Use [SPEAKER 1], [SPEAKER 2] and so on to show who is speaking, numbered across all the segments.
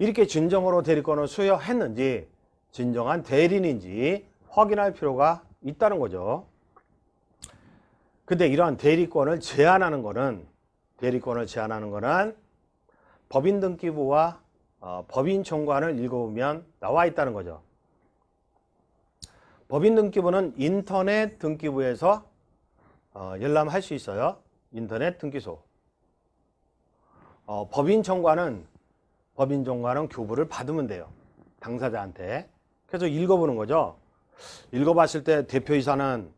[SPEAKER 1] 이렇게 진정으로 대리권을 수여했는지 진정한 대리인인지 확인할 필요가 있다는 거죠. 근데 이러한 대리권을 제한하는 거는 법인등기부와 법인청관을 읽어보면 나와 있다는 거죠. 법인등기부는 인터넷 등기부에서 열람할 수 있어요. 인터넷 등기소. 법인청관은 교부를 받으면 돼요. 당사자한테. 그래서 읽어보는 거죠. 읽어봤을 때 대표이사는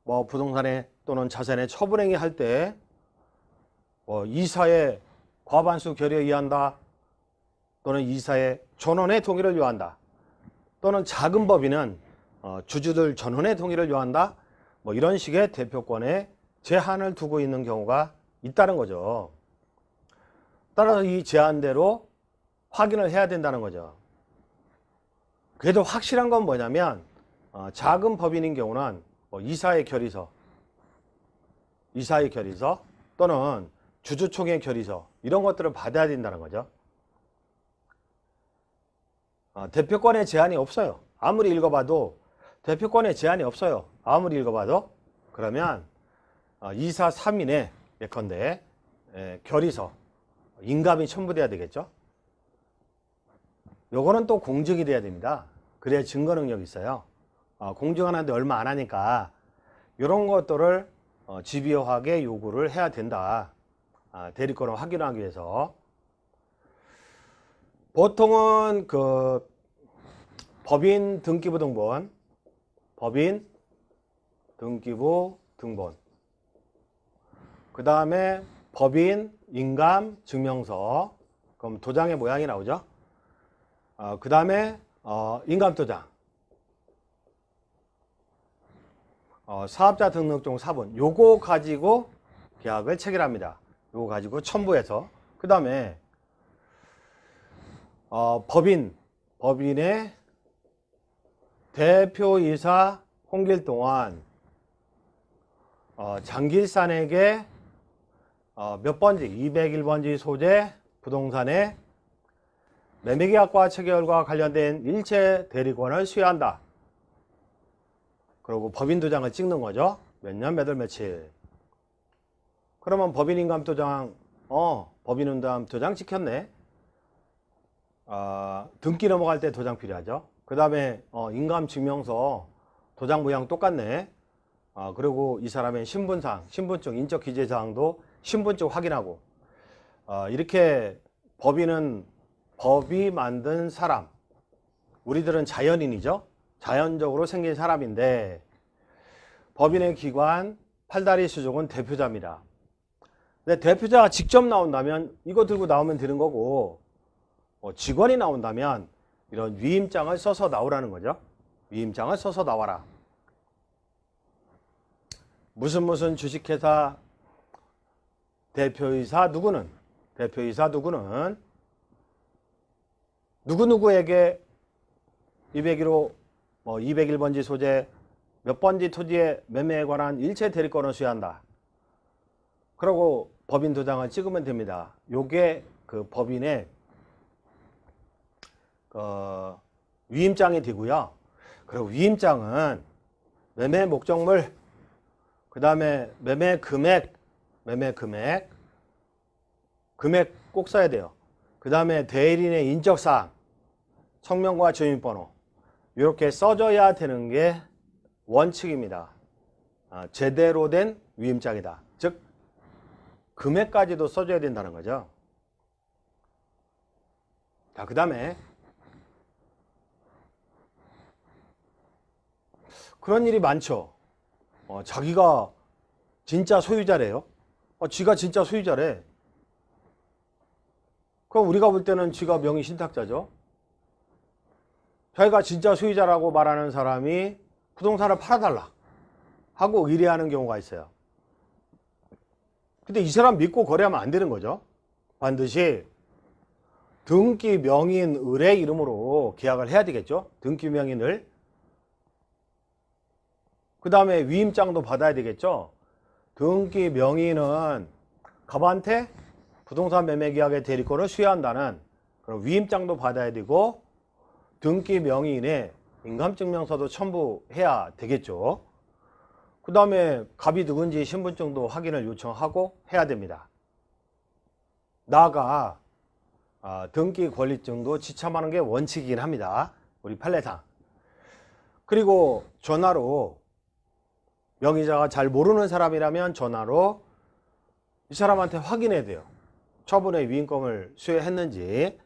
[SPEAKER 1] 뭐 부동산에 또는 자산에 처분행위 할 때 이사의 과반수 결의에 의한다. 또는 이사의 전원의 동의를 요한다. 또는 작은 법인은 주주들 전원의 동의를 요한다. 뭐 이런 식의 대표권에 제한을 두고 있는 경우가 있다는 거죠. 따라서 이 제한대로 확인을 해야 된다는 거죠. 그래도 확실한 건 뭐냐면 작은 법인인 경우는 이사의 결의서 또는 주주총회 결의서 이런 것들을 받아야 된다는 거죠. 대표권의 제한이 없어요. 아무리 읽어봐도 대표권의 제한이 없어요. 아무리 읽어봐도. 그러면 이사 3인의 예컨대 결의서 인감이 첨부돼야 되겠죠. 요거는 또 공증이 돼야 됩니다. 그래야 증거 능력이 있어요. 공증하는데 얼마 안 하니까 이런 것들을 집요하게 요구를 해야 된다. 대리권을 확인하기 위해서. 보통은 그 법인 등기부 등본, 그 다음에 법인 인감 증명서, 그럼 도장의 모양이 나오죠. 그 다음에 인감도장, 사업자 등록증 사본, 요거 가지고 계약을 체결합니다. 요거 가지고 첨부해서. 그 다음에 법인의 대표이사 홍길동은 장길산에게 몇 번지, 201번지 소재 부동산의 매매계약과 체결과 관련된 일체 대리권을 수여한다. 그리고 법인도장을 찍는 거죠. 몇 년, 몇 월, 며칠. 그러면 법인인감도장, 법인인감도장 찍혔네. 등기 넘어갈 때 도장 필요하죠. 그 다음에 인감증명서 도장 모양 똑같네. 그리고 이 사람의 신분상, 신분증, 인적 기재사항도 신분증 확인하고. 이렇게 법이 만든 사람, 우리들은 자연인이죠. 자연적으로 생긴 사람인데 법인의 기관 팔다리 수족은 대표자입니다. 근데 대표자가 직접 나온다면 이거 들고 나오면 되는 거고, 직원이 나온다면 이런 위임장을 써서 나오라는 거죠. 위임장을 써서 나와라. 무슨 주식회사 대표이사 누구는 누구누구에게 201번지 소재 몇 번지 토지의 매매에 관한 일체 대리권을 수여한다. 그리고 법인 도장을 찍으면 됩니다. 요게 그 법인의 위임장이 되고요. 그리고 위임장은 매매 목적물, 그 다음에 매매 금액 꼭 써야 돼요. 그 다음에 대리인의 인적사항, 성명과 주민번호 이렇게 써줘야 되는 게 원칙입니다. 제대로 된 위임장이다. 즉 금액까지도 써줘야 된다는 거죠. 자, 그 다음에 그런 일이 많죠. 자기가 진짜 소유자래요. 지가 진짜 소유자래. 그럼 우리가 볼 때는 지가 명의 신탁자죠. 자기가 진짜 소유자라고 말하는 사람이 부동산을 팔아달라 하고 의뢰하는 경우가 있어요. 근데 이 사람 믿고 거래하면 안 되는 거죠. 반드시 등기 명인을의 이름으로 계약을 해야 되겠죠. 등기 명인을. 그 다음에 위임장도 받아야 되겠죠. 등기 명인은 갑한테 부동산 매매 계약의 대리권을 수여한다는 그럼 위임장도 받아야 되고 등기 명의인의 인감증명서도 첨부해야 되겠죠. 그 다음에 갑이 누군지 신분증도 확인을 요청하고 해야 됩니다. 나아가 등기 권리증도 지참하는 게 원칙이긴 합니다. 우리 판례상. 그리고 전화로 명의자가 잘 모르는 사람이라면 전화로 이 사람한테 확인해야 돼요. 처분의 위임권을 수여했는지,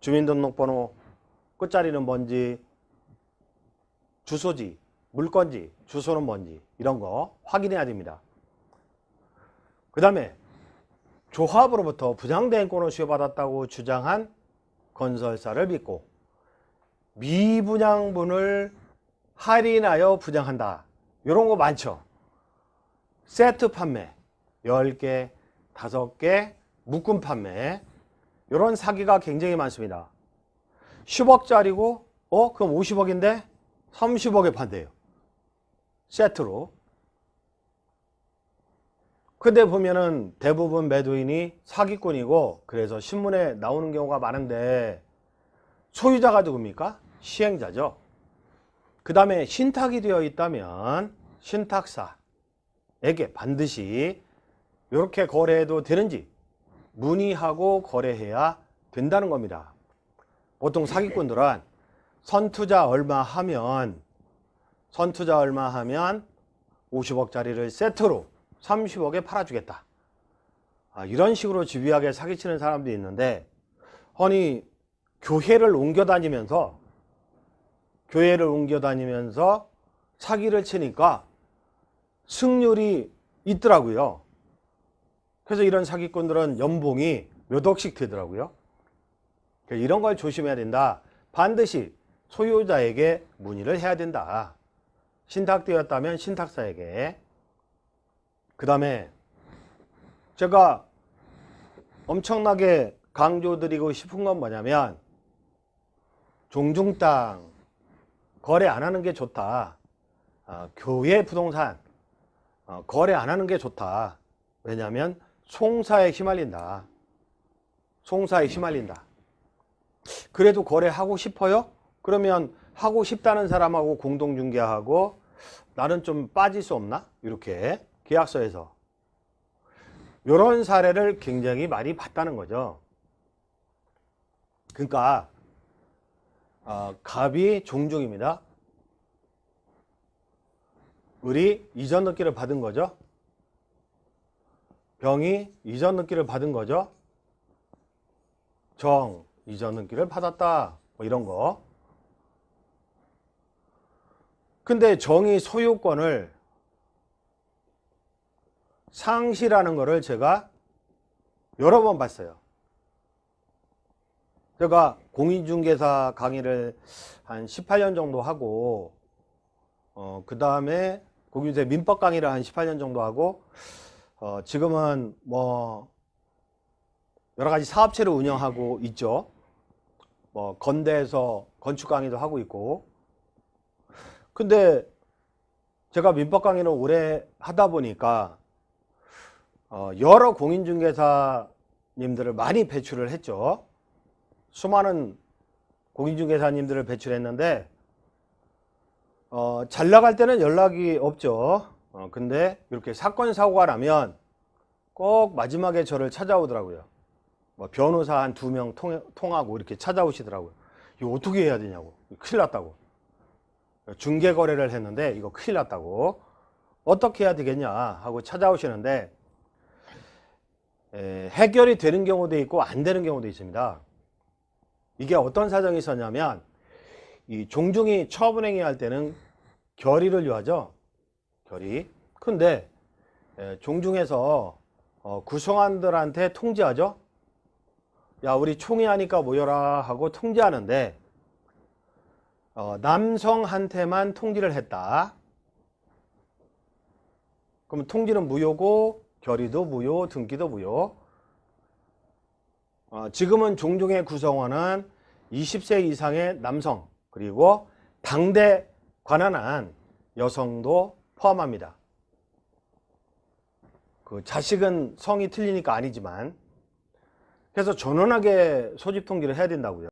[SPEAKER 1] 주민등록번호 끝자리는 뭔지, 주소지, 물건지, 주소는 뭔지 이런 거 확인해야 됩니다. 그 다음에 조합으로부터 부당대행권을 수여받았다고 주장한 건설사를 믿고 미분양분을 할인하여 분양한다. 이런 거 많죠. 세트 판매 10개, 5개, 묶음 판매 이런 사기가 굉장히 많습니다. 10억짜리고 그럼 50억인데 30억에 판대요. 세트로. 근데 보면은 대부분 매도인이 사기꾼이고 그래서 신문에 나오는 경우가 많은데 소유자가 누굽니까? 시행자죠. 그 다음에 신탁이 되어 있다면 신탁사에게 반드시 이렇게 거래해도 되는지 문의하고 거래해야 된다는 겁니다. 보통 사기꾼들은 선투자 얼마 하면 50억짜리를 세트로 30억에 팔아주겠다. 이런 식으로 집요하게 사기치는 사람도 있는데 아니 교회를 옮겨 다니면서 사기를 치니까 승률이 있더라고요. 그래서 이런 사기꾼들은 연봉이 몇 억씩 되더라고요. 이런 걸 조심해야 된다. 반드시 소유자에게 문의를 해야 된다. 신탁되었다면 신탁사에게. 그 다음에 제가 엄청나게 강조드리고 싶은 건 뭐냐면 종중 땅 거래 안 하는 게 좋다. 교회 부동산 거래 안 하는 게 좋다. 왜냐하면 송사에 휘말린다. 그래도 거래하고 싶어요? 그러면 하고 싶다는 사람하고 공동중개하고 나는 좀 빠질 수 없나? 이렇게 계약서에서. 이런 사례를 굉장히 많이 봤다는 거죠. 그러니까 갑이 종중입니다. 을이 이전 등기를 받은 거죠. 병이 이전 등기를 받은 거죠. 정 이전 등기를 받았다. 뭐 이런 거. 근데 정이 소유권을 상실하는 거를 제가 여러 번 봤어요. 제가 공인중개사 강의를 한 18년 정도 하고 그 다음에 공인중개사 민법 강의를 한 18년 정도 하고 지금은 뭐 여러 가지 사업체를 운영하고 있죠. 뭐 건대에서 건축 강의도 하고 있고. 근데 제가 민법 강의를 오래 하다 보니까 여러 공인중개사님들을 많이 배출을 했죠. 수많은 공인중개사님들을 배출했는데 잘 나갈 때는 연락이 없죠. 근데 이렇게 사건 사고가 나면 꼭 마지막에 저를 찾아오더라고요. 뭐 변호사 한 2명 통하고 이렇게 찾아오시더라고요. 이거 어떻게 해야 되냐고. 큰일 났다고. 중개 거래를 했는데 이거 큰일 났다고. 어떻게 해야 되겠냐 하고 찾아오시는데 해결이 되는 경우도 있고 안 되는 경우도 있습니다. 이게 어떤 사정이 있었냐면 이 종중이 처분행위 할 때는 결의를 요하죠. 결의. 근데 종중에서 구성원들한테 통지하죠. 야 우리 총회하니까 모여라 하고 통지하는데 남성한테만 통지를 했다. 그럼 통지는 무효고 결의도 무효, 등기도 무효. 지금은 종중의 구성원은 20세 이상의 남성 그리고 당대 관한한 여성도 포함합니다. 그 자식은 성이 틀리니까 아니지만 그래서 전원하게 소집 통지를 해야 된다고요.